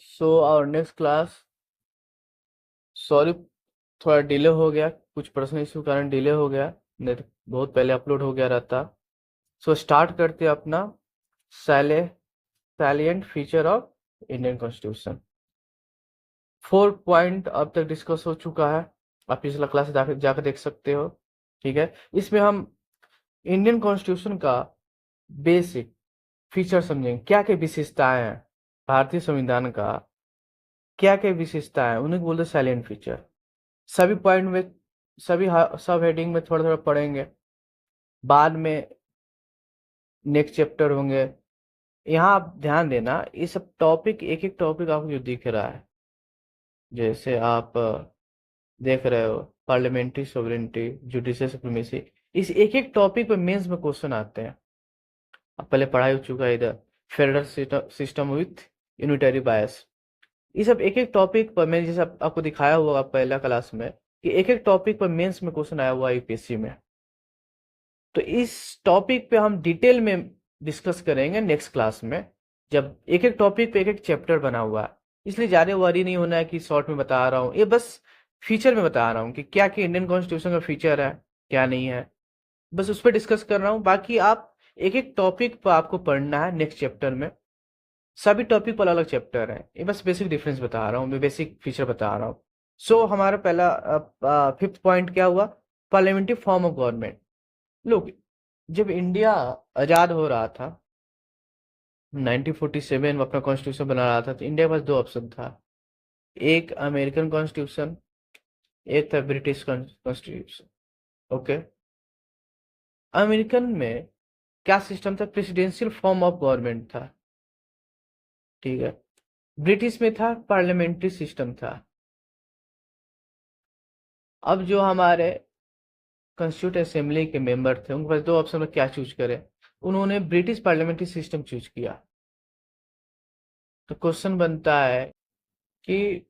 So our next class, sorry थोड़ा delay हो गया, कुछ पर्सनल इशू के कारण डिले हो गया, नहीं तो बहुत पहले अपलोड हो गया रहता। सो स्टार्ट करते हैं अपना salient feature of Indian constitution. 4 point अब तक डिस्कस हो चुका है, आप पिछला क्लास जाकर देख सकते हो। ठीक है, इसमें हम इंडियन कॉन्स्टिट्यूशन का बेसिक फीचर समझेंगे, क्या क्या विशेषताएं हैं भारतीय संविधान का, क्या क्या विशेषताएं हैं, उन्हें बोलते सैलिएंट फीचर। सभी पॉइंट में, सभी सब हेडिंग में थोड़ा थोड़ा पढ़ेंगे, बाद में नेक्स्ट चैप्टर होंगे। यहाँ आप ध्यान देना, ये सब टॉपिक, एक एक टॉपिक आपको जो दिख रहा है, जैसे आप देख रहे हो पार्लियामेंट्री सोवरेनिटी, जुडिशियल सुप्रीमेसी, इस एक एक टॉपिक पे मेंस में क्वेश्चन आते हैं। अब पहले पढ़ाई हो चुका है इधर, फेडरल सिस्टम विथ यूनिटरी बायस। ये सब एक एक टॉपिक पर मैंने जैसे आपको दिखाया हुआ पहला क्लास में कि एक एक टॉपिक पर मेंस में क्वेश्चन आया हुआ है यूपीएससी में। तो इस टॉपिक पे हम डिटेल में डिस्कस करेंगे नेक्स्ट क्लास में, जब एक एक टॉपिक पे एक एक चैप्टर बना हुआ है। इसलिए ज़्यादा वरी नहीं होना है कि शॉर्ट में बता रहा हूँ, ये बस फीचर में बता रहा हूँ कि क्या क्या इंडियन कॉन्स्टिट्यूशन का फीचर है, क्या नहीं है, बस उस पर डिस्कस कर रहा हूँ। बाकी आप एक एक टॉपिक पर आपको पढ़ना है नेक्स्ट चैप्टर में, सभी टॉपिक पर अलग अलग चैप्टर है, ये बस बेसिक डिफरेंस बता रहा हूँ, मैं बेसिक फीचर बता रहा हूँ। सो हमारा पहला फिफ्थ पॉइंट क्या हुआ, पार्लियामेंट्री फॉर्म ऑफ गवर्नमेंट। लोग, जब इंडिया आज़ाद हो रहा था 1947 में, अपना कॉन्स्टिट्यूशन बना रहा था, तो इंडिया के पास दो ऑप्शन था, एक अमेरिकन कॉन्स्टिट्यूशन, एक था ब्रिटिश कॉन्स्टिट्यूशन। ओके, अमेरिकन में क्या सिस्टम था, प्रेसिडेंशियल फॉर्म ऑफ गवर्नमेंट था। ठीक है, ब्रिटिश में था पार्लियामेंट्री सिस्टम था। अब जो हमारे कॉन्स्टिट्यूट असेंबली के मेंबर थे, उनके पास दो ऑप्शन में क्या चूज करें, उन्होंने ब्रिटिश पार्लियामेंट्री सिस्टम चूज किया। तो क्वेश्चन बनता है कि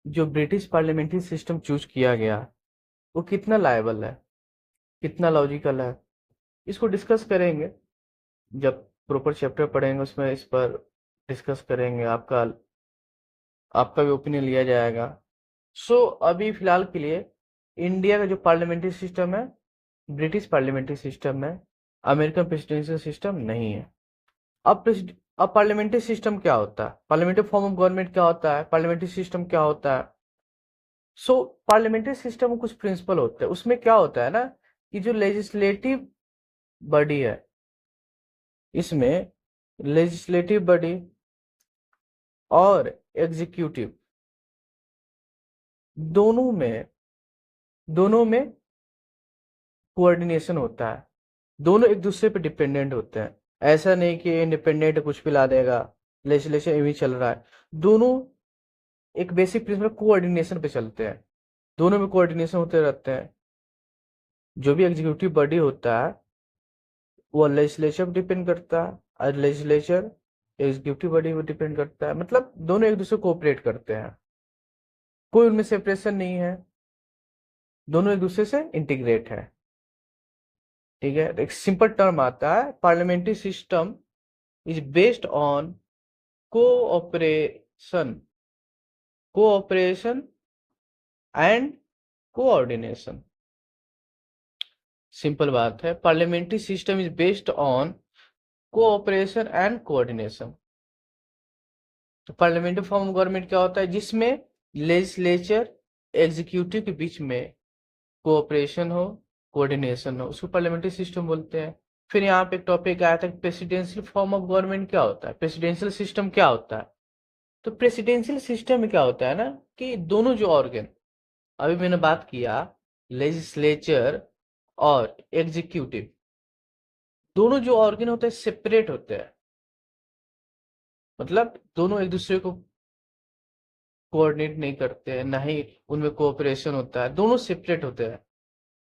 जो ब्रिटिश पार्लियामेंट्री सिस्टम चूज किया गया, वो कितना लायबल है, कितना लॉजिकल है, इसको डिस्कस करेंगे। जब प्रॉपर चैप्टर पढ़ेंगे उसमें इस पर डिस्कस करेंगे, आपका आपका भी ओपिनियन लिया जाएगा। सो अभी फिलहाल के लिए इंडिया का जो पार्लियामेंट्री सिस्टम है, ब्रिटिश पार्लियामेंट्री सिस्टम है, अमेरिकन प्रेसिडेंशियल सिस्टम नहीं है। अब पार्लियामेंट्री सिस्टम क्या होता है, पार्लियामेंट्री फॉर्म ऑफ गवर्नमेंट क्या होता है, पार्लियामेंट्री सिस्टम क्या होता है। सो पार्लियामेंट्री सिस्टम में कुछ प्रिंसिपल होते हैं, उसमें क्या होता है ना, कि जो लेजिस्लेटिव बॉडी है, इसमें लेजिस्लेटिव बॉडी और एग्जीक्यूटिव दोनों में दोनों में कोऑर्डिनेशन होता है, दोनों एक दूसरे पे डिपेंडेंट होते हैं। ऐसा नहीं कि इंडिपेंडेंट कुछ भी ला देगा, लेजिस्लेशन भी चल रहा है, दोनों एक बेसिक प्रिंसिपल कोऑर्डिनेशन पे चलते हैं, दोनों में कोऑर्डिनेशन होते रहते हैं। जो भी एग्जीक्यूटिव बॉडी होता है वो लेजिस्लेचर पे डिपेंड करता है, और लेजिस्लेचर एग्जीक्यूटिव बॉडी पे डिपेंड करता है, मतलब दोनों एक दूसरे को कोऑपरेट करते हैं, कोई उनमें सेपरेशन नहीं है, दोनों एक दूसरे से इंटीग्रेट है। ठीक है, तो एक सिंपल टर्म आता है, parliamentary system is based on cooperation cooperation and coordination. Simple बात है, parliamentary system is based on cooperation and coordination. तो पार्लियामेंट्री फॉर्म ऑफ गवर्नमेंट क्या होता है, जिसमें लेजिस्लेचर एग्जीक्यूटिव के बीच में कोऑपरेशन हो, कोऑर्डिनेशन हो, उसको पार्लियामेंट्री सिस्टम बोलते हैं। फिर यहाँ पे एक टॉपिक आया था, प्रेसिडेंशियल फॉर्म ऑफ गवर्नमेंट क्या होता है, प्रेसिडेंशियल सिस्टम क्या होता है। तो प्रेसिडेंशियल सिस्टम में क्या होता है ना, कि दोनों जो ऑर्गन, अभी मैंने बात किया लेजिस्लेचर और एग्जीक्यूटिव, दोनों जो ऑर्गन होते हैं सेपरेट होते हैं, मतलब दोनों एक दूसरे को कोऑर्डिनेट नहीं करते हैं, ना ही उनमें कोऑपरेशन होता है, दोनों सेपरेट होते हैं।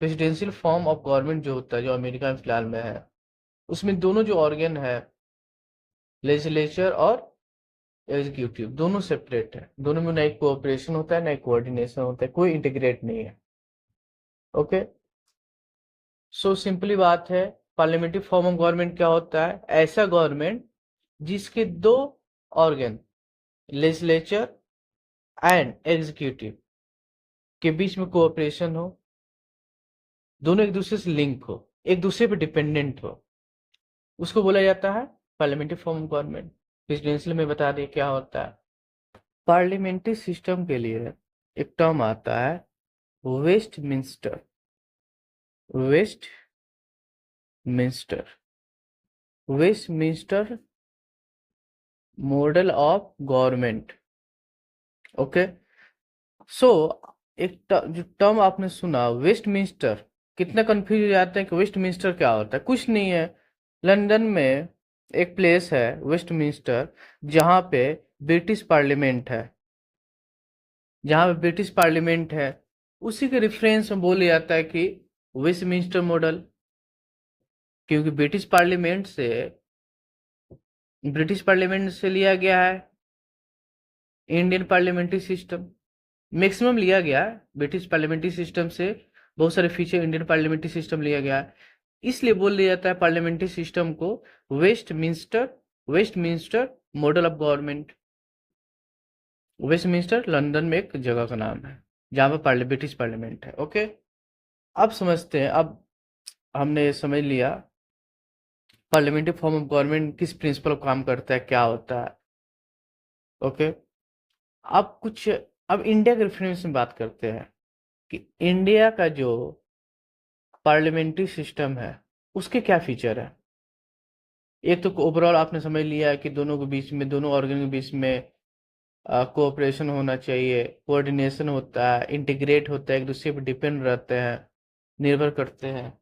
प्रेसिडेंशियल फॉर्म ऑफ गवर्नमेंट जो होता है, जो अमेरिका में फिलहाल में है, उसमें दोनों जो ऑर्गन है, लेजिस्लेचर और एग्जीक्यूटिव, दोनों सेपरेट है, दोनों में ना एक कोऑपरेशन होता है ना एक कोऑर्डिनेशन होता है, कोई इंटीग्रेट नहीं है। ओके, सो सिंपली बात है, पार्लियामेंट्री फॉर्म ऑफ गवर्नमेंट क्या होता है, ऐसा गवर्नमेंट जिसके दो ऑर्गन, लेजिस्लेचर एंड एग्जीक्यूटिव के बीच में कोऑपरेशन हो, दोनों एक दूसरे से लिंक हो, एक दूसरे पे डिपेंडेंट हो, उसको बोला जाता है parliamentary form of government. Presidential में बता दिए क्या होता है। पार्लियामेंट्री सिस्टम के लिए एक टर्म आता है Westminster. Westminster Westminster model of government. Okay, so जो टर्म आपने सुना वेस्टमिंस्टर, कितना कंफ्यूज हो जाते हैं कि वेस्टमिंस्टर क्या होता है। कुछ नहीं है, लंदन में एक प्लेस है वेस्टमिंस्टर, जहाँ पे ब्रिटिश पार्लियामेंट है, उसी के रेफरेंस में बोला जाता है कि वेस्टमिंस्टर मॉडल, क्योंकि ब्रिटिश पार्लियामेंट से लिया गया है इंडियन पार्लियामेंट्री सिस्टम। मैक्सिमम लिया गया है ब्रिटिश पार्लियामेंट्री सिस्टम से, बहुत सारे फीचर इंडियन पार्लियामेंट्री सिस्टम लिया गया है, इसलिए बोल दिया जाता है पार्लियामेंट्री सिस्टम को Westminster Westminster model of government. Westminster London में एक जगह का नाम है जहाँ पर ब्रिटिश पार्लियामेंट है। ओके, अब समझते हैं। अब हमने समझ लिया पार्लियामेंट्री फॉर्म ऑफ गवर्नमेंट किस प्रिंसिपल पर काम करता है, क्या होता है। ओके, अब इंडिया के रेफरेंस में बात करते हैं कि इंडिया का जो पार्लियामेंट्री सिस्टम है उसके क्या फीचर है। एक तो ओवरऑल आपने समझ लिया है कि दोनों ऑर्गन के बीच में कोऑपरेशन होना चाहिए, कोऑर्डिनेशन होता है, इंटीग्रेट होता है, एक दूसरे पर डिपेंड रहते हैं, निर्भर करते हैं।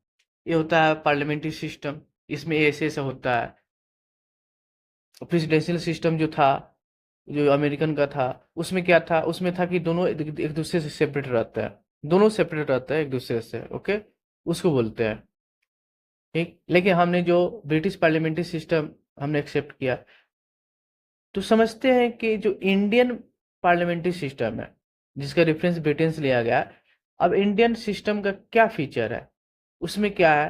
ये होता है पार्लियामेंट्री सिस्टम, इसमें ऐसे ऐसा होता है। प्रेसिडेंशियल सिस्टम जो था, जो अमेरिकन का था, उसमें क्या था, उसमें था कि दोनों एक दूसरे से सेपरेट रहता है, दोनों सेपरेट रहता है एक दूसरे से। ओके, उसको बोलते हैं। ठीक, लेकिन हमने जो ब्रिटिश पार्लियामेंट्री सिस्टम हमने एक्सेप्ट किया, तो समझते हैं कि जो इंडियन पार्लियामेंट्री सिस्टम है जिसका रेफरेंस ब्रिटेन से लिया गया, अब इंडियन सिस्टम का क्या फीचर है, उसमें क्या है।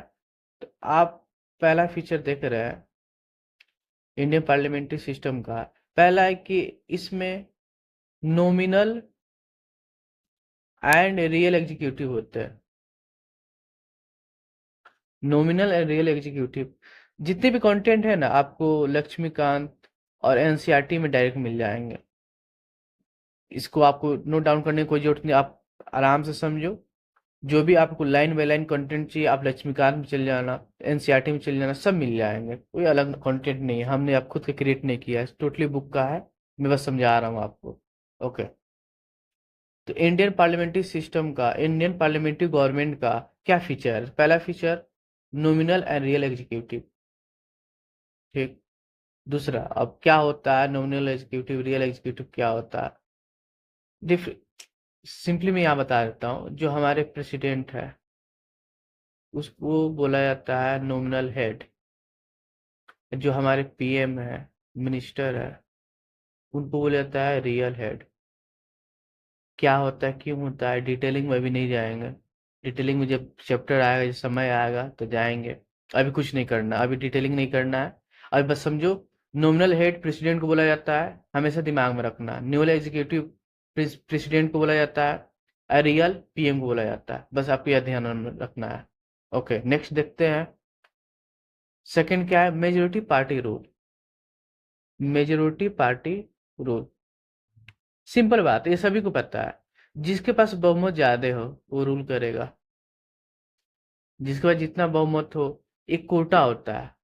तो आप पहला फीचर देख रहे हैं इंडियन पार्लियामेंट्री सिस्टम का, पहला है कि इसमें नॉमिनल एंड रियल एग्जीक्यूटिव होते हैं। नॉमिनल एंड रियल एग्जीक्यूटिव जितने भी कंटेंट है ना, आपको लक्ष्मीकांत और एनसीईआरटी में डायरेक्ट मिल जाएंगे। इसको आपको नोट डाउन करने की कोई जरूरत नहीं, आप आराम से समझो। जो भी आपको लाइन बाय लाइन कंटेंट चाहिए, आप लक्ष्मीकांत में चले जाना, एनसीईआरटी में चले जाना, सब मिल जाएंगे। कोई अलग कंटेंट नहीं है, हमने आप खुद का क्रिएट नहीं किया है, टोटली बुक का है, मैं बस समझा रहा हूँ आपको। ओके, तो इंडियन पार्लियामेंट्री गवर्नमेंट का क्या फीचर है। पहला feature nominal and real executive. ठीक, दूसरा, अब क्या होता है नॉमिनल एग्जीक्यूटिव, रियल एग्जीक्यूटिव क्या होता है। डिफ सिंपली मैं यहाँ बता देता हूँ। जो हमारे प्रेसिडेंट है उसको बोला जाता है नॉमिनल हेड, जो हमारे पीएम है, मिनिस्टर है, उनको बोला जाता है रियल हेड। क्या होता है, क्यों होता है, डिटेलिंग में भी नहीं जाएंगे। डिटेलिंग में जब चैप्टर आएगा, जब समय आएगा तो जाएंगे। अभी कुछ नहीं करना, अभी डिटेलिंग नहीं करना है। अभी बस समझो, नॉमिनल हेड प्रेसिडेंट को बोला जाता है, हमेशा दिमाग में रखना। न्यूअल एग्जीक्यूटिव प्रेसिडेंट को बोला जाता है, और रियल पीएम को बोला जाता है। बस आपको यह ध्यान में रखना है। ओके, नेक्स्ट देखते हैं। सेकंड क्या है, majority party rule. Majority party rule simple बात है, ये सभी को पता है। जिसके पास बहुमत ज्यादा हो वो रूल करेगा। जिसके पास जितना बहुमत हो, एक कोटा होता है।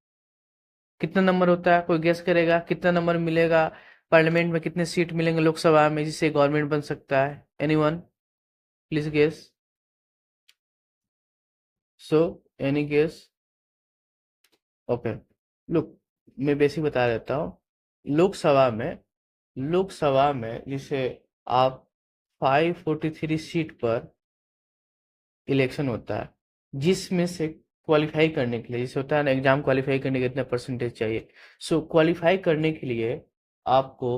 कितना नंबर होता है, कोई गेस करेगा कितना नंबर मिलेगा, पार्लियामेंट में कितने सीट मिलेंगे लोकसभा में जिससे गवर्नमेंट बन सकता है। Anyone, please guess. So any guess. Okay, look, मैं बेसिक बता देता हूँ। लोकसभा में जिसे आप 543 सीट पर इलेक्शन होता है, जिसमें से क्वालिफाई करने के लिए, जैसे होता है ना एग्जाम क्वालिफाई करने के इतना परसेंटेज चाहिए। सो क्वालिफाई करने के लिए आपको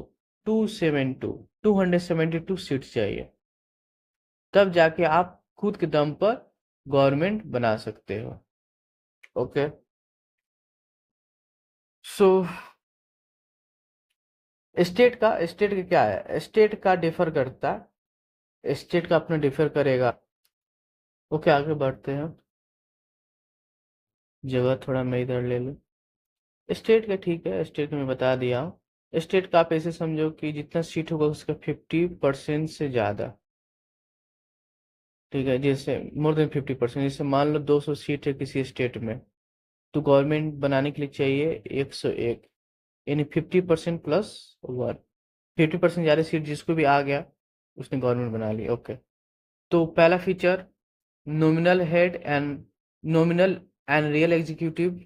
272 सीट चाहिए, तब जाके आप खुद के दम पर गवर्नमेंट बना सकते हो। ओके, सो स्टेट का क्या है, स्टेट का डिफर करता है, स्टेट का अपना डिफर करेगा। ओके, आगे बढ़ते हैं। जगह थोड़ा मैं इधर ले लूँ। स्टेट का ठीक है, स्टेट का मैं बता दिया हूँ। स्टेट का आप ऐसे समझो कि जितना सीट होगा उसका 50% से ज़्यादा। ठीक है, जैसे मोर देन 50%, जैसे मान लो 200 सीट है किसी स्टेट में, तो गवर्नमेंट बनाने के लिए चाहिए 101, यानी 50% प्लस 1। 50% ज़्यादा सीट जिसको भी आ गया उसने गवर्नमेंट बना ली। ओके, तो पहला feature, nominal head and nominal and real executive.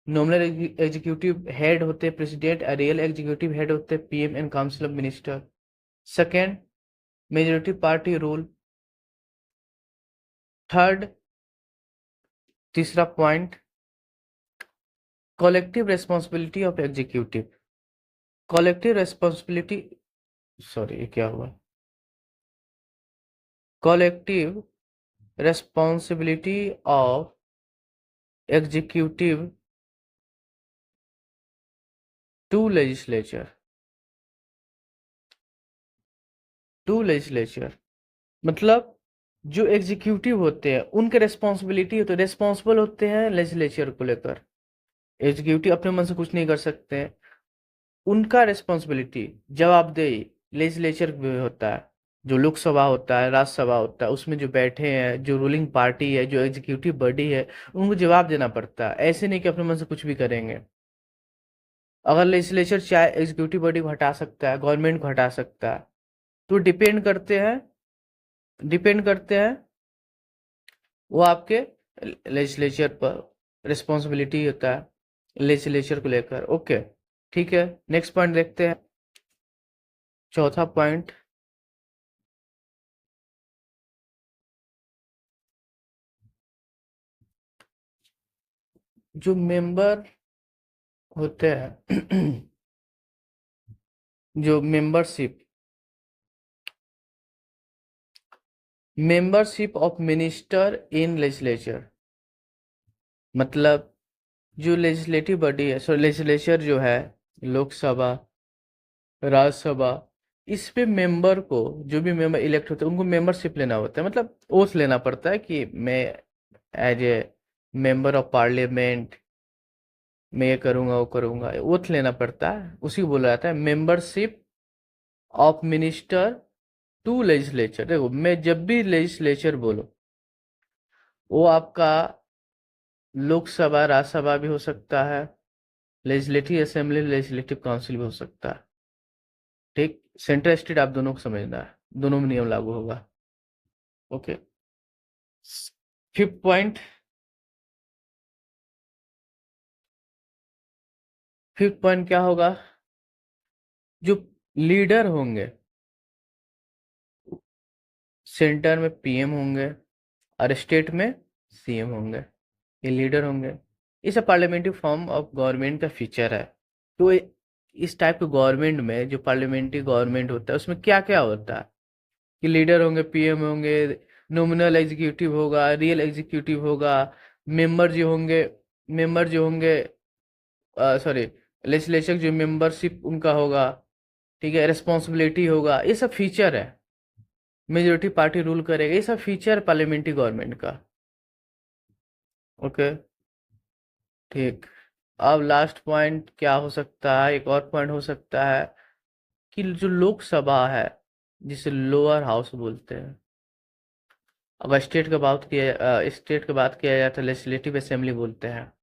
Nominal executive head होते हैं प्रेसिडेंट, और रियल एग्जीक्यूटिव हेड होते हैं PM and council of minister. Second, majority party rule. Third, तीसरा point, collective responsibility of executive. Collective responsibility, sorry ये क्या हुआ, collective responsibility of executive to legislature. To legislature मतलब जो एग्जीक्यूटिव होते हैं उनके रेस्पॉन्सिबिलिटी होते, रेस्पॉन्सिबल होते हैं लेजिस्लेचर को लेकर। एग्जीक्यूटिव अपने मन से कुछ नहीं कर सकते हैं, उनका रेस्पॉन्सिबिलिटी जवाबदेही लेजिस्लेचर में होता है। जो लोकसभा होता है, राज्यसभा होता है, उसमें जो बैठे हैं, जो रूलिंग पार्टी है, जो एग्जीक्यूटिव बॉडी है, उनको जवाब देना पड़ता है। ऐसे नहीं कि अपने मन से कुछ भी करेंगे। अगर लेजिस्लेचर चाहे एग्जीक्यूटिव बॉडी को हटा सकता है, गवर्नमेंट को हटा सकता है, तो डिपेंड करते हैं वो आपके लेजिस्लेचर पर। रिस्पॉन्सिबिलिटी होता है लेजिस्लेचर को लेकर। ओके, ठीक है, नेक्स्ट पॉइंट देखते हैं। चौथा पॉइंट, जो मेंबर होते हैं जो membership of minister in legislature, मतलब जो लेजिस्लेटिव बॉडी है, सो लेजिस्लेचर जो है, लोकसभा, राज्यसभा, इस पे मेंबर को, जो भी मेंबर इलेक्ट होते हैं उनको मेंबरशिप लेना होता है, मतलब ओथ लेना पड़ता है कि मैं as a member of parliament मैं ये करूंगा वो करूंगा, ओथ लेना पड़ता है। उसी को बोला जाता है membership of minister to legislature. देखो, मैं जब भी लेजिस्लेचर बोलो, वो आपका लोकसभा राज्यसभा भी हो सकता है, लेजिस्लेटिव असेंबली लेजिस्लेटिव काउंसिल भी हो सकता है। ठीक, सेंट्रल स्टेट आप दोनों को समझना है, दोनों में नियम लागू होगा। ओके, फिफ्थ पॉइंट, क्या होगा, जो लीडर होंगे, सेंटर में पीएम होंगे और स्टेट में सीएम होंगे, ये लीडर होंगे। ये सब पार्लियामेंट्री फॉर्म ऑफ गवर्नमेंट का फीचर है। तो इस टाइप के गवर्नमेंट में, जो पार्लियामेंट्री गवर्नमेंट होता है, उसमें क्या क्या होता है कि लीडर होंगे, पीएम होंगे, नॉमिनल एग्जीक्यूटिव होगा, रियल एग्जीक्यूटिव होगा, मेंबर जो होंगे सॉरी, लेजिस्लेचर जो मेंबरशिप उनका होगा, ठीक है, रिस्पॉन्सिबिलिटी होगा, ये सब फीचर है। मेजोरिटी पार्टी रूल करेगा, ये सब फीचर पार्लियामेंट्री गवर्नमेंट का। ओके, ठीक। अब लास्ट पॉइंट क्या हो सकता है, एक और पॉइंट हो सकता है कि जो लोकसभा है, जिसे लोअर हाउस बोलते हैं, अगर स्टेट की बात किया जाए तो लेजिस्लेटिव असेंबली बोलते हैं।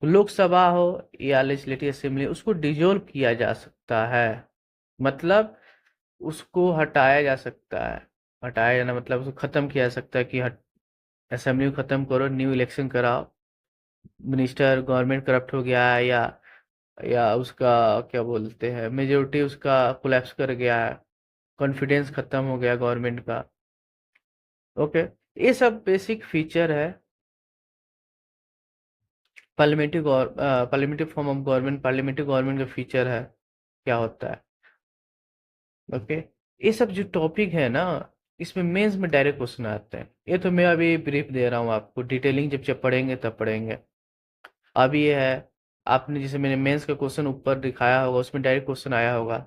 लोकसभा हो या लेजिस्लेटिव असेंबली, उसको डिजोल्व किया जा सकता है, मतलब उसको हटाया जा सकता है। हटाया जाना मतलब उसको खत्म किया जा सकता है कि असेंबली को खत्म करो, न्यू इलेक्शन कराओ, मिनिस्टर गवर्नमेंट करप्ट हो गया है, या उसका क्या बोलते हैं, मेजोरिटी उसका कोलैप्स कर गया है, कॉन्फिडेंस खत्म हो गया गवर्नमेंट का। ओके, ये सब बेसिक फीचर है parliamentary form of government, parliamentary government का फीचर है, क्या होता है। ओके, ये सब जो टॉपिक है ना, इसमें मेंस में डायरेक्ट क्वेश्चन आते हैं। ये तो मैं अभी ब्रीफ दे रहा हूँ आपको, डिटेलिंग जब जब पढ़ेंगे तब पढ़ेंगे। अब ये है आपने जैसे मैंने मेंस का क्वेश्चन ऊपर दिखाया होगा, उसमें डायरेक्ट क्वेश्चन आया होगा,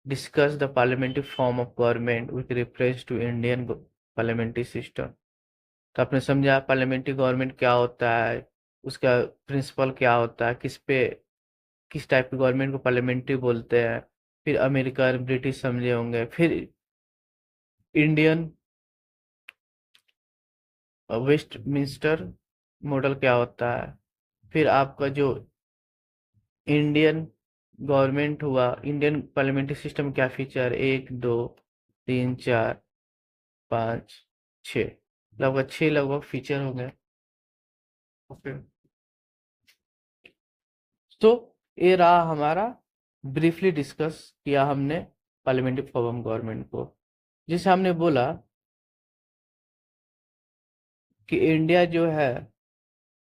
discuss the parliamentary form of government with reference to Indian parliamentary system. तो आपने समझा पार्लियामेंट्री गवर्नमेंट क्या होता है, उसका प्रिंसिपल क्या होता है, किस टाइप की गवर्नमेंट को पार्लियामेंट्री बोलते हैं। फिर अमेरिकन ब्रिटिश समझे होंगे। फिर इंडियन वेस्टमिंस्टर मॉडल क्या होता है। फिर आपका जो इंडियन गवर्नमेंट हुआ, इंडियन पार्लियामेंट्री सिस्टम क्या फीचर, 1 2 3 4 5 6, लगभग 6 लगभग फीचर हो गए। ओके, तो ये रहा हमारा, ब्रीफली डिस्कस किया हमने पार्लियामेंट्री फॉर्म गवर्नमेंट को। जैसे हमने बोला कि इंडिया जो है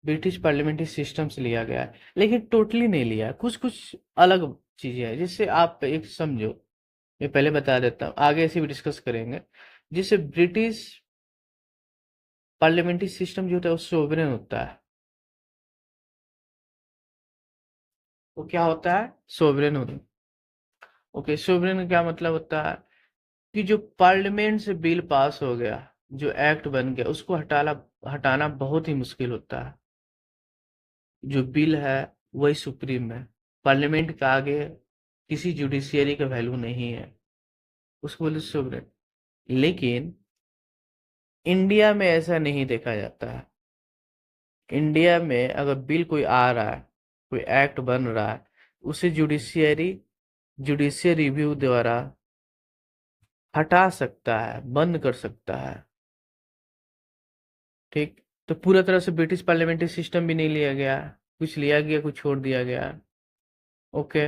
ब्रिटिश पार्लियामेंट्री सिस्टम से लिया गया है, लेकिन टोटली नहीं लिया है, कुछ कुछ अलग चीजें हैं जिससे आप एक समझो। मैं पहले बता देता हूँ, आगे ऐसे भी डिस्कस करेंगे। जैसे ब्रिटिश पार्लियामेंट्री सिस्टम जो होता है वो सोवरेन होता है। वो क्या होता है, सोवरेन होता है। ओके, सोवरेन का क्या मतलब होता है कि जो पार्लियामेंट से बिल पास हो गया, जो एक्ट बन गया, उसको हटाना बहुत ही मुश्किल होता है। जो बिल है वही सुप्रीम है, पार्लियामेंट के आगे किसी जुडिशियरी का वैल्यू नहीं है, उसको बोले सोवरेन। लेकिन इंडिया में ऐसा नहीं देखा जाता है। इंडिया में अगर बिल कोई आ रहा है, कोई एक्ट बन रहा है, उसे जुडिशियल रिव्यू द्वारा हटा सकता है, बंद कर सकता है। ठीक, तो पूरा तरह से ब्रिटिश पार्लियामेंट्री सिस्टम भी नहीं लिया गया, कुछ लिया गया, कुछ छोड़ दिया गया। ओके,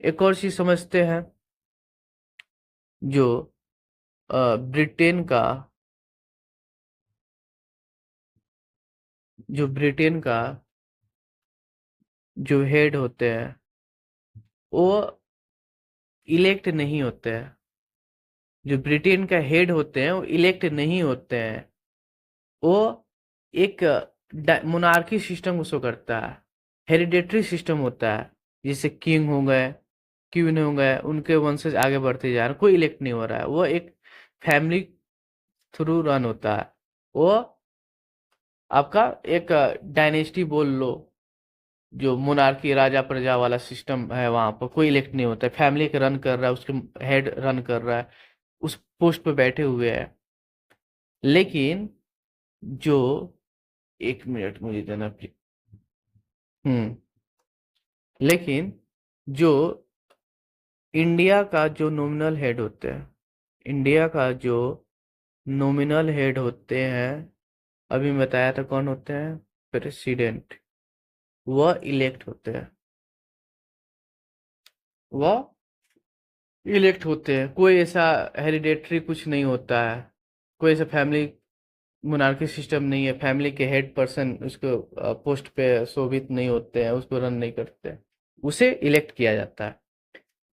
एक और चीज समझते हैं। जो ब्रिटेन का ब्रिटेन का जो हेड होते हैं वो इलेक्ट नहीं होते हैं। जो ब्रिटेन का हेड होते हैं वो इलेक्ट नहीं होते हैं। वो एक मोनार्की सिस्टम उसको करता है, हेरिडेटरी सिस्टम होता है। जैसे किंग हो गए, क्वीन हो गए, उनके वंशज आगे बढ़ते जा रहे हैं, कोई इलेक्ट नहीं हो रहा है, वो एक फैमिली थ्रू रन होता है। वो आपका एक डायनेस्टी बोल लो, जो मोनार्की राजा प्रजा वाला सिस्टम है, वहां पर कोई इलेक्ट नहीं होता है, फैमिली के रन कर रहा है, उसके हेड रन कर रहा है, उस पोस्ट पे बैठे हुए हैं। लेकिन जो, एक मिनट मुझे देना प्लीज। हम्म, लेकिन जो इंडिया का जो नॉमिनल हेड होते हैं, इंडिया का जो नॉमिनल हेड होते हैं, अभी मैं बताया था कौन होते हैं, प्रेसिडेंट। वह इलेक्ट होते हैं, वह इलेक्ट होते हैं। कोई ऐसा हेरिडेटरी कुछ नहीं होता है, कोई ऐसा फैमिली मोनार्की सिस्टम नहीं है, फैमिली के हेड पर्सन उसको पोस्ट पे शोभित नहीं होते हैं, उसको रन नहीं करते हैं, उसे इलेक्ट किया जाता है।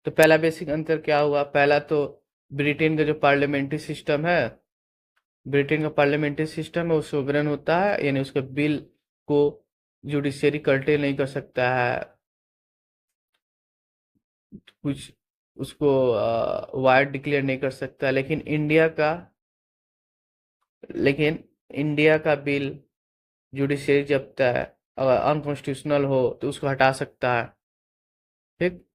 तो पहला बेसिक अंतर क्या हुआ, पहला तो ब्रिटेन का जो पार्लियामेंट्री सिस्टम है, ब्रिटेन का पार्लियामेंट्री सिस्टम है वो सोवरेन होता है, यानी उसके बिल को जुडिशियरी कर्टेल नहीं कर सकता है, कुछ उसको वाइड डिक्लेयर नहीं कर सकता। लेकिन इंडिया का बिल जुडिशियरी जपता है, अगर अनकॉन्स्टिट्यूशनल हो तो उसको हटा सकता है। ठीक,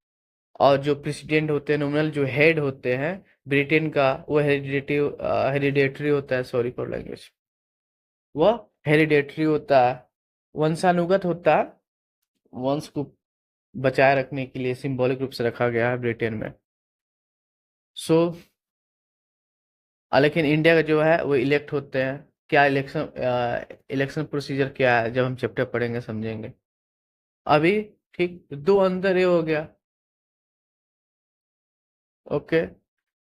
और जो प्रेसिडेंट होते हैं, नॉमिनल जो हेड होते हैं ब्रिटेन का, वो हेरिडेटरी होता है, सॉरी फॉर लैंग्वेज, वह हेरिडेटरी होता है, वंशानुगत होता है। वंश को बचाए रखने के लिए सिंबॉलिक रूप से रखा गया है ब्रिटेन में। सो लेकिन इंडिया का जो है वो इलेक्ट होते हैं। क्या इलेक्शन प्रोसीजर क्या है, जब हम चैप्टर पढ़ेंगे समझेंगे। अभी ठीक, दो अंदर ये हो गया। ओके,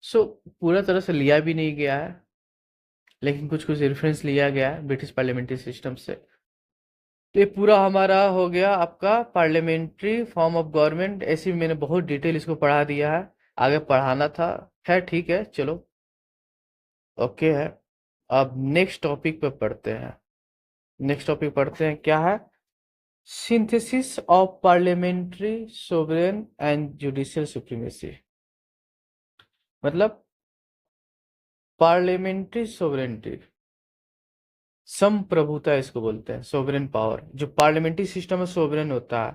सो पूरा तरह से लिया भी नहीं गया है, लेकिन कुछ कुछ रेफरेंस लिया गया है ब्रिटिश पार्लियामेंट्री सिस्टम से। तो ये पूरा हमारा हो गया आपका पार्लियामेंट्री फॉर्म ऑफ गवर्नमेंट। ऐसे भी मैंने बहुत डिटेल इसको पढ़ा दिया है, आगे पढ़ाना था। खैर ठीक है, चलो ओके है। अब नेक्स्ट टॉपिक पे पढ़ते हैं। नेक्स्ट टॉपिक पढ़ते हैं, क्या है, synthesis of parliamentary sovereign and judicial supremacy, मतलब पार्लियामेंट्री सोवरेनिटी, संप्रभुता इसको बोलते हैं, सोवरेन पावर। जो पार्लियामेंट्री सिस्टम है सोवरेन होता है।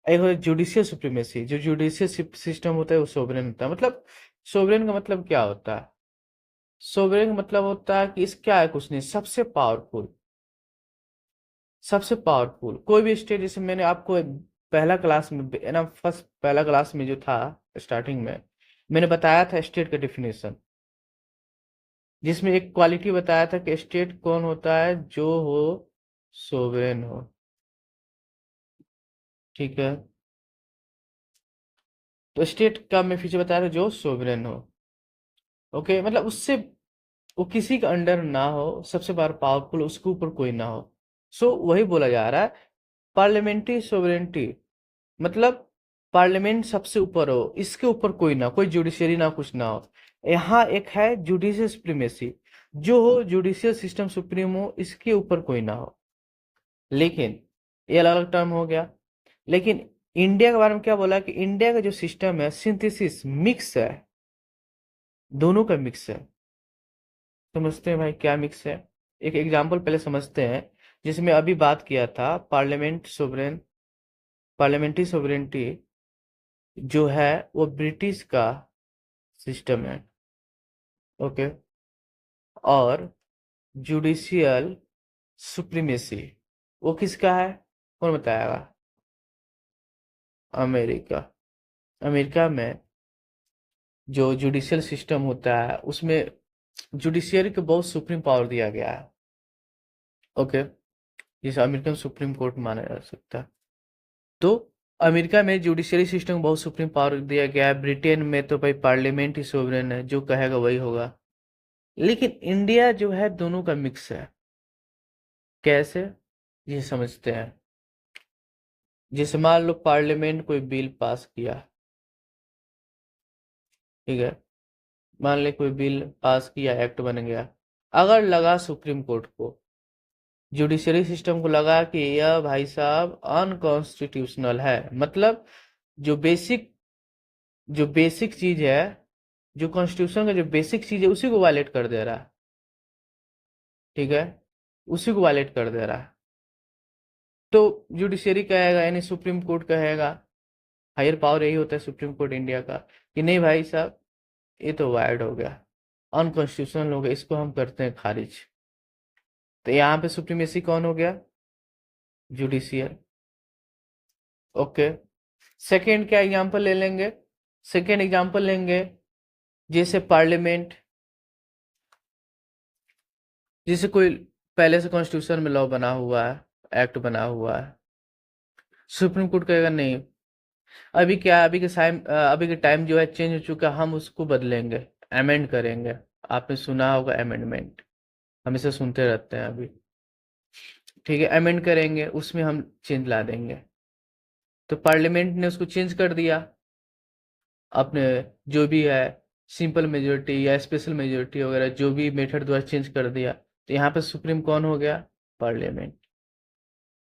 एक होता है जुडिशियल सुप्रीमेसी, जो जुडिशियल सिस्टम होता है वो सोवरेन होता है। मतलब सोवरेन का मतलब क्या होता है? सोवरेन का मतलब होता है कि इस क्या है, कुछ नहीं, सबसे पावरफुल। सबसे पावरफुल कोई भी स्टेट, जैसे मैंने आपको पहला क्लास में ना, फर्स्ट पहला क्लास में जो था स्टार्टिंग में, मैंने बताया था स्टेट का डिफिनेशन, जिसमें एक क्वालिटी बताया था कि स्टेट कौन होता है, जो हो सोवरेन हो। ठीक है, तो स्टेट का मैं फीचर बताया था जो सोवरेन हो। ओके, मतलब उससे वो किसी का अंडर ना हो, सबसे बार पावरफुल, उसके ऊपर कोई ना हो। सो वही बोला जा रहा है, पार्लियामेंट्री सोवरेनिटी, मतलब पार्लियामेंट सबसे ऊपर हो, इसके ऊपर कोई ना, कोई जुडिशरी ना, कुछ ना हो। यहाँ एक है जुडिशियल सुप्रीमेसी, जो हो जुडिशियल सिस्टम सुप्रीम हो, इसके ऊपर कोई ना हो। लेकिन ये अलग अलग टर्म हो गया। लेकिन इंडिया के बारे में क्या बोला कि इंडिया का जो सिस्टम है सिंथेसिस मिक्स है, दोनों का मिक्स है। समझते हैं भाई क्या मिक्स है? एक एग्जांपल पहले समझते हैं, जिसमें अभी बात किया था पार्लियामेंट्री सोवरेनिटी जो है वो ब्रिटिश का सिस्टम है। ओके, और जुडिशियल सुप्रीमेसी वो किसका है? कौन बताएगा? अमेरिका। अमेरिका में जो जुडिशियल सिस्टम होता है उसमें जुडिशियरी को बहुत सुप्रीम पावर दिया गया है। ओके, जिसे अमेरिकन सुप्रीम कोर्ट माना जा सकता है। तो अमेरिका में जुडिशियरी सिस्टम को बहुत सुप्रीम पावर दिया गया है। ब्रिटेन में तो भाई पार्लियामेंट ही सोवरेन है, जो कहेगा वही होगा। लेकिन इंडिया जो है दोनों का मिक्स है। कैसे, ये समझते हैं। जैसे मान लो पार्लियामेंट कोई बिल पास किया, ठीक है, मान ले कोई बिल पास किया, एक्ट बन गया, अगर लगा सुप्रीम कोर्ट को, जुडिशरी सिस्टम को लगा कि यह भाई साहब अनकॉन्स्टिट्यूशनल है, मतलब जो बेसिक जो बेसिक चीज है, जो कॉन्स्टिट्यूशन का जो बेसिक चीज है उसी को वायलेट कर दे रहा है। ठीक है, उसी को वायलेट कर दे रहा है। तो जुडिशरी कहेगा, यानी सुप्रीम कोर्ट कहेगा, हायर पावर यही होता है सुप्रीम कोर्ट इंडिया का, कि नहीं भाई साहब ये तो वायर्ड हो गया, अनकॉन्स्टिट्यूशनल हो गया, इसको हम करते हैं खारिज। तो यहाँ पे सुप्रीमेसी कौन हो गया? जुडिशियल। ओके, सेकेंड क्या एग्जांपल ले लेंगे? सेकेंड एग्जांपल लेंगे, जैसे पार्लियामेंट, जैसे कोई पहले से कॉन्स्टिट्यूशन में लॉ बना हुआ है, एक्ट बना हुआ है, सुप्रीम कोर्ट कहेगा नहीं, अभी क्या है, अभी के टाइम जो है चेंज हो चुका है, हम उसको बदलेंगे, अमेंड करेंगे। आपने सुना होगा अमेंडमेंट, हमेशा सुनते रहते हैं अभी। ठीक है, अमेंड करेंगे, उसमें हम चेंज ला देंगे। तो पार्लियामेंट ने उसको चेंज कर दिया, अपने जो भी है सिंपल मेजोरिटी या स्पेशल मेजोरिटी वगैरह जो भी मेथड द्वारा चेंज कर दिया। तो यहाँ पे सुप्रीम कौन हो गया? पार्लियामेंट।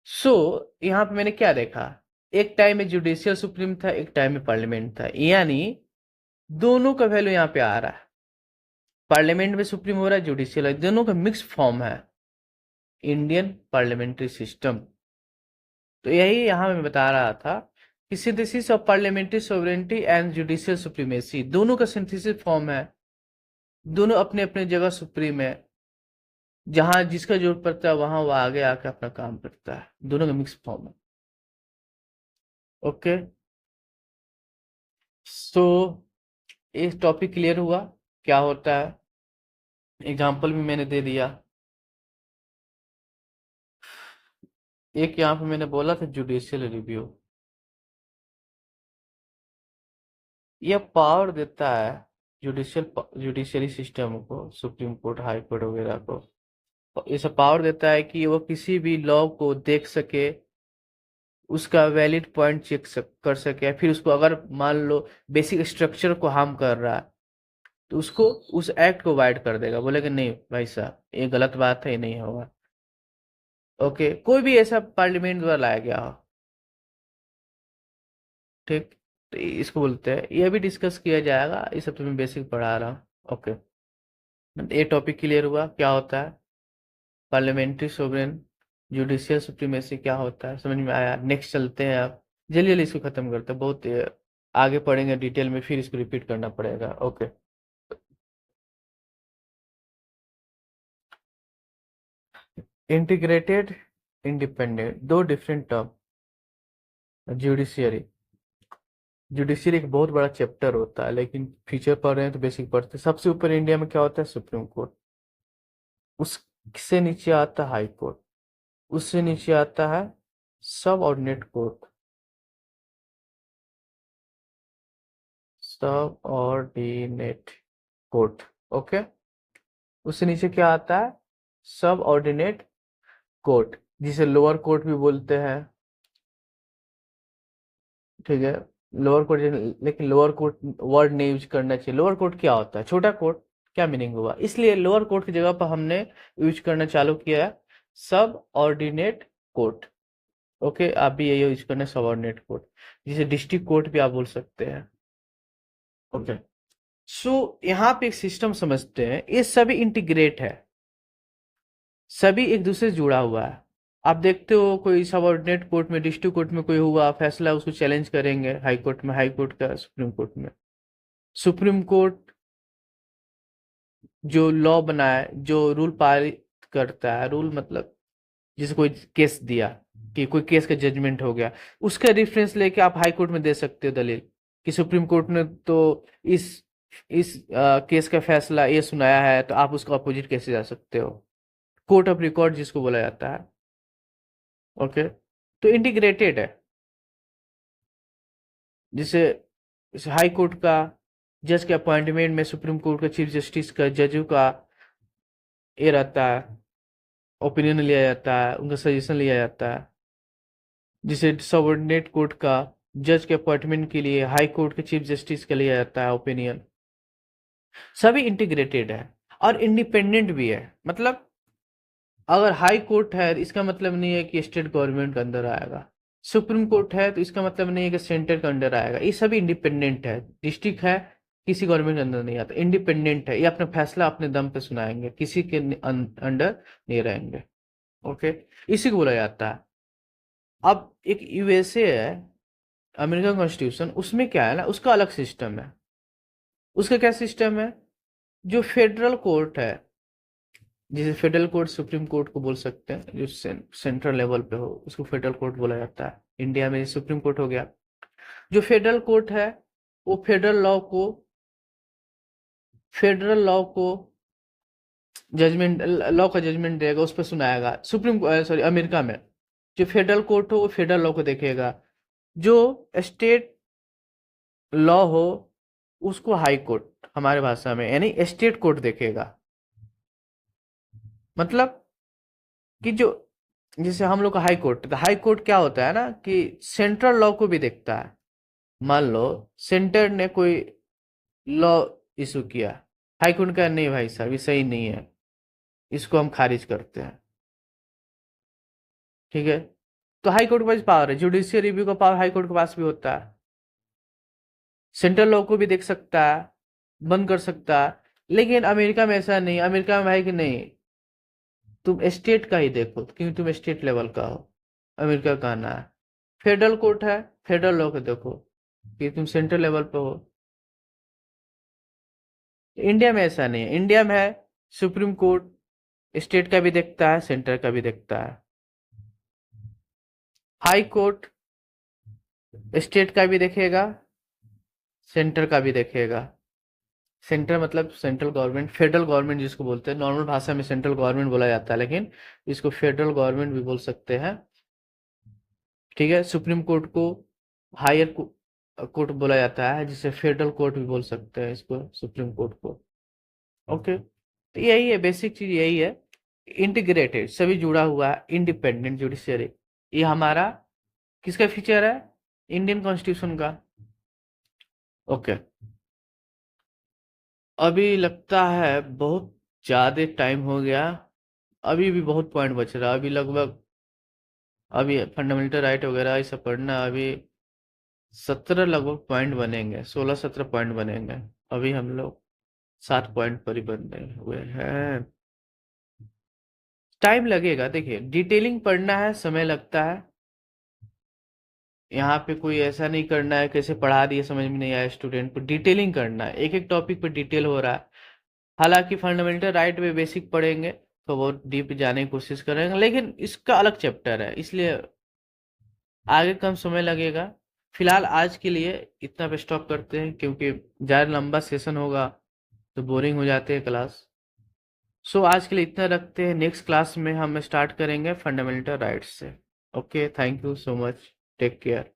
सो यहाँ पे मैंने क्या देखा, एक टाइम में जुडिशियल सुप्रीम था, एक टाइम में पार्लियामेंट था, यानी दोनों का वैल्यू यहाँ पे आ रहा है। पार्लियामेंट में सुप्रीम हो रहा है, जुडिशियल है, दोनों का मिक्स फॉर्म है इंडियन पार्लियामेंट्री सिस्टम। तो यही यहाँ मैं बता रहा था कि synthesis of parliamentary sovereignty and judicial supremacy, दोनों का सिंथेसिस फॉर्म है, दोनों अपने अपने जगह सुप्रीम है, जहां जिसका जरूरत पड़ता है वहां वो आगे आके अपना काम करता है, दोनों का मिक्स फॉर्म है। ओके, सो एक टॉपिक क्लियर हुआ क्या होता है, एग्जाम्पल भी मैंने दे दिया। एक यहाँ पे मैंने बोला था जुडिशियल रिव्यू, यह पावर देता है जुडिशियरी सिस्टम को, सुप्रीम कोर्ट, हाई कोर्ट वगैरह को, इसे पावर देता है कि वो किसी भी लॉ को देख सके, उसका वैलिड पॉइंट कर सके, फिर उसको अगर मान लो बेसिक स्ट्रक्चर को हार्म कर रहा है, तो उसको उस एक्ट को वाइड कर देगा, बोलेगा नहीं भाई साहब ये गलत बात है, ये नहीं होगा। ओके, कोई भी ऐसा पार्लियामेंट द्वारा लाया गया हो, ठीक, तो इसको बोलते हैं। ये भी डिस्कस किया जाएगा, ये सब तो मैं बेसिक पढ़ा रहा हूँ। ओके, ये टॉपिक क्लियर हुआ क्या होता है पार्लियामेंट्री सोवरेन, जुडिशियल सुप्रीमेसी क्या होता है, समझ में आया। नेक्स्ट चलते हैं आप, जल्दी जल्दी इसको खत्म करते हैं, बहुत आगे पढ़ेंगे डिटेल में, फिर इसको रिपीट करना पड़ेगा। ओके, इंटीग्रेटेड, इंडिपेंडेंट, दो डिफरेंट टर्म। जुडिशियरी, जुडिशियरी एक बहुत बड़ा चैप्टर होता है, लेकिन फीचर पढ़ रहे हैं तो बेसिक पढ़ते हैं। सबसे ऊपर इंडिया में क्या होता है, सुप्रीम कोर्ट। उससे नीचे आता है हाई कोर्ट। उससे नीचे आता है सब ऑर्डिनेट कोर्ट। सब ऑर्डिनेट कोर्ट, ओके। उससे नीचे क्या आता है, सब ऑर्डिनेट कोर्ट, जिसे लोअर कोर्ट भी बोलते हैं, ठीक है। लोअर कोर्ट, लेकिन लोअर कोर्ट वर्ड नहीं यूज करना चाहिए। लोअर कोर्ट क्या होता है, छोटा कोर्ट, क्या मीनिंग हुआ, इसलिए लोअर कोर्ट की जगह पर हमने यूज करना चालू किया है सब ऑर्डिनेट कोर्ट। ओके, आप भी यही यूज करना, सब ऑर्डिनेट कोर्ट, जिसे डिस्ट्रिक्ट कोर्ट भी आप बोल सकते हैं। ओके, सो यहाँ पे एक सिस्टम समझते हैं, ये सभी इंटीग्रेट है, सभी एक दूसरे से जुड़ा हुआ है। आप देखते हो कोई सबऑर्डिनेट कोर्ट में, डिस्ट्रिक्ट कोर्ट में कोई हुआ फैसला, उसको चैलेंज करेंगे हाई कोर्ट में, हाई कोर्ट का सुप्रीम कोर्ट में। सुप्रीम कोर्ट जो लॉ बनाए, जो रूल पारित करता है, रूल मतलब जैसे कोई केस दिया, कि कोई केस का जजमेंट हो गया, उसका रेफरेंस लेके आप हाई कोर्ट में दे सकते हो दलील, कि सुप्रीम कोर्ट ने तो इस केस का फैसला ये सुनाया है, तो आप उसका अपोजिट कैसे जा सकते हो। कोर्ट ऑफ रिकॉर्ड जिसको बोला जाता है। ओके, तो इंटीग्रेटेड है। जैसे जैसे हाई कोर्ट का जज के अपॉइंटमेंट में सुप्रीम कोर्ट का चीफ जस्टिस का, जजों का ये रहता है, ओपिनियन लिया जाता है, उनका सजेशन लिया जाता है। जिसे सबऑर्डिनेट कोर्ट का जज के अपॉइंटमेंट के लिए हाई कोर्ट के चीफ जस्टिस का लिया जाता है ओपिनियन। सभी इंटीग्रेटेड है और इंडिपेंडेंट भी है। मतलब अगर हाई कोर्ट है तो इसका मतलब नहीं है कि स्टेट गवर्नमेंट के अंदर आएगा। सुप्रीम कोर्ट है तो इसका मतलब नहीं है कि सेंटर के अंडर आएगा। ये सभी इंडिपेंडेंट है। डिस्ट्रिक्ट है, किसी गवर्नमेंट के अंदर नहीं आता, इंडिपेंडेंट है। ये अपना फैसला अपने दम पे सुनाएंगे, किसी के अंडर नहीं रहेंगे। ओके, इसी को बोला जाता है। अब एक यूएसए है, अमेरिकन कॉन्स्टिट्यूशन, उसमें क्या है ना, उसका अलग सिस्टम है। उसका क्या सिस्टम है, जो फेडरल कोर्ट है, जिसे फेडरल कोर्ट सुप्रीम कोर्ट को बोल सकते हैं, जो सेंट्रल लेवल पे हो उसको फेडरल कोर्ट बोला जाता है। इंडिया में सुप्रीम कोर्ट हो गया। जो फेडरल कोर्ट है वो फेडरल लॉ को जजमेंट, लॉ का जजमेंट देगा, उस पर सुनाएगा। सुप्रीम सॉरी, अमेरिका में जो फेडरल कोर्ट हो वो फेडरल लॉ को देखेगा। जो स्टेट लॉ हो उसको हाई कोर्ट, हमारे भाषा में यानी स्टेट कोर्ट देखेगा। मतलब कि जो, जैसे हम लोग का हाई कोर्ट, तो हाई कोर्ट क्या होता है ना, कि सेंट्रल लॉ को भी देखता है। मान लो सेंटर ने कोई लॉ इशू किया, हाई कोर्ट का नहीं भाई साहब ये सही नहीं है, इसको हम खारिज करते हैं, ठीक है। तो हाई कोर्ट के पास पावर है, जुडिशियल रिव्यू का पावर हाई कोर्ट के पास भी होता है। सेंट्रल लॉ को भी देख सकता है, बंद कर सकता है। लेकिन अमेरिका में ऐसा नहीं। अमेरिका में भाई कि नहीं, तुम स्टेट का ही देखो, क्योंकि तुम स्टेट लेवल का हो। अमेरिका का कहना है फेडरल कोर्ट है, फेडरल लॉ को देखो कि तुम सेंट्रल लेवल पे हो। इंडिया में ऐसा नहीं है। इंडिया में है सुप्रीम कोर्ट, स्टेट का भी देखता है, सेंटर का भी देखता है। हाई कोर्ट स्टेट का भी देखेगा, सेंटर का भी देखेगा। सेंटर मतलब सेंट्रल गवर्नमेंट, फेडरल गवर्नमेंट जिसको बोलते हैं, नॉर्मल भाषा में सेंट्रल गवर्नमेंट बोला जाता है, लेकिन इसको फेडरल गवर्नमेंट भी बोल सकते हैं, ठीक है। सुप्रीम कोर्ट को हायर कोर्ट बोला जाता है, जिसे फेडरल कोर्ट भी बोल सकते हैं इसको, सुप्रीम कोर्ट को। ओके, तो यही है, बेसिक चीज यही है। इंटीग्रेटेड, सभी जुड़ा हुआ है, इंडिपेंडेंट जुडिशियरी। ये हमारा किसका फीचर है, इंडियन कॉन्स्टिट्यूशन का। ओके, अभी लगता है बहुत ज्यादा टाइम हो गया, अभी भी बहुत पॉइंट बच रहा है, अभी लगभग अभी फंडामेंटल राइट वगैरह ये सब पढ़ना। अभी 17 लगभग पॉइंट बनेंगे, 16-17 पॉइंट बनेंगे। अभी हम लोग 7 पॉइंट पर ही बने हुए हैं। टाइम लगेगा, देखिए डिटेलिंग पढ़ना है, समय लगता है। यहाँ पे कोई ऐसा नहीं करना है कैसे पढ़ा दिए समझ में नहीं आया स्टूडेंट को, डिटेलिंग करना है, एक एक टॉपिक पे डिटेल हो रहा है। हालांकि फंडामेंटल राइट में बेसिक पढ़ेंगे तो बहुत डीप जाने की कोशिश करेंगे, लेकिन इसका अलग चैप्टर है, इसलिए आगे कम समय लगेगा। फिलहाल आज के लिए इतना पे स्टॉप करते हैं, क्योंकि ज़्यादा लंबा सेशन होगा तो बोरिंग हो जाते हैं क्लास। सो आज के लिए इतना रखते हैं, नेक्स्ट क्लास में हम स्टार्ट करेंगे फंडामेंटल राइट्स से। Okay, thank you so much, take care.